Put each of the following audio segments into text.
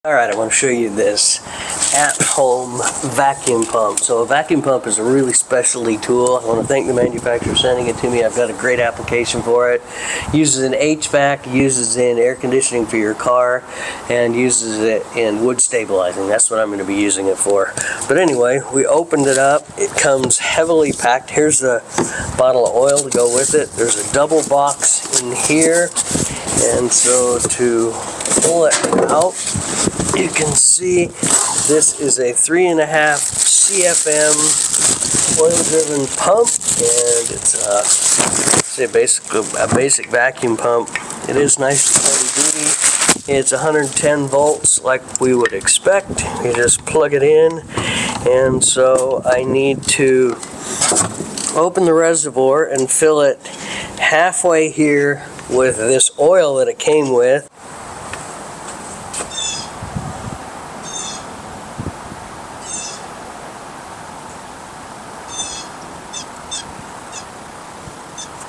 Alright, I want to show you this at-home vacuum pump. So a vacuum pump is a really specialty tool. I want to thank the manufacturer for sending it to me. I've got a great application for it. Uses in HVAC, uses in air conditioning for your car, and uses it in wood stabilizing. That's what I'm going to be using it for. But anyway, we opened it up. It comes heavily packed. Here's a bottle of oil to go with it. There's a double box in here. And so to pull it out, you can see this is a 3.5 CFM oil-driven pump, and it's a basic vacuum pump. It is nice and heavy duty. It's 110 volts like we would expect. You just plug it in, and so I need to open the reservoir and fill it halfway here with this oil that it came with.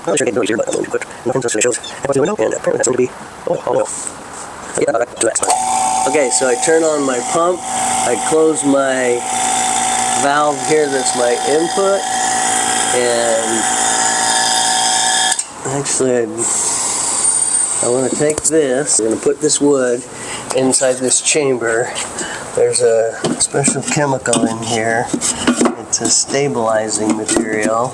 Okay, so I turn on my pump, I close my valve here that's my input, and actually I want to take this, I'm going to put this wood inside this chamber. There's a special chemical in here. It's a stabilizing material.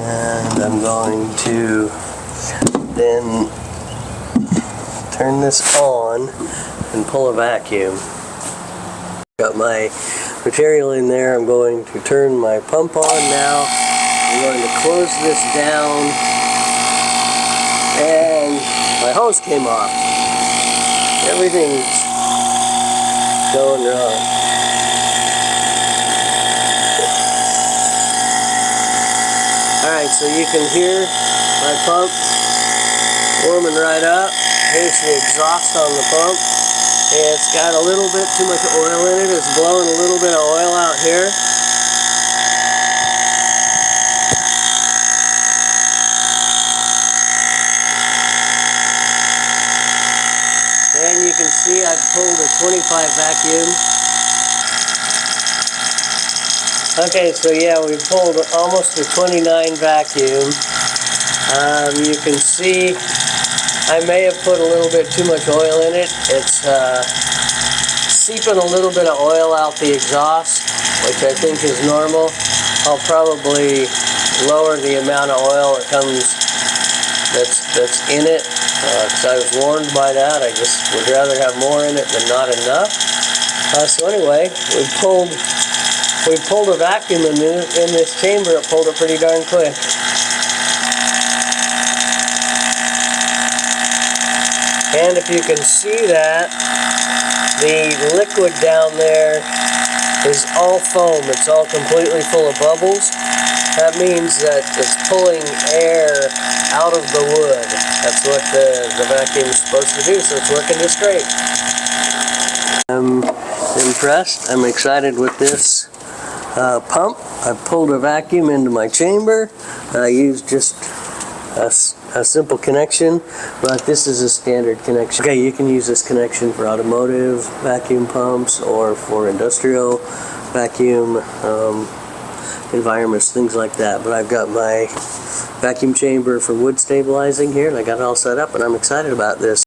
And I'm going to then turn this on and pull a vacuum. Got my material in there. I'm going to turn my pump on now. I'm going to close this down, and my hose came off. Everything's going wrong. Alright, so you can hear my pump warming right up. Here's the exhaust on the pump. It's got a little bit too much oil in it. It's blowing a little bit of oil out here. And you can see I've pulled a 25 vacuum. Okay, so yeah, we pulled almost a 29 vacuum. You can see I may have put a little bit too much oil in it. It's seeping a little bit of oil out the exhaust, which I think is normal. I'll probably lower the amount of oil that comes that's in it, because I was warned by that. I just would rather have more in it than not enough. So anyway, we pulled a vacuum in this chamber. It pulled it pretty darn quick. And if you can see that, the liquid down there is all foam. It's all completely full of bubbles. That means that it's pulling air out of the wood. That's what the vacuum is supposed to do, so it's working just great. I'm impressed. I'm excited with this pump. I pulled a vacuum into my chamber. I used just a simple connection, but this is a standard connection. Okay, you can use this connection for automotive vacuum pumps or for industrial vacuum environments, things like that. But I've got my vacuum chamber for wood stabilizing here, and I got it all set up, and I'm excited about this.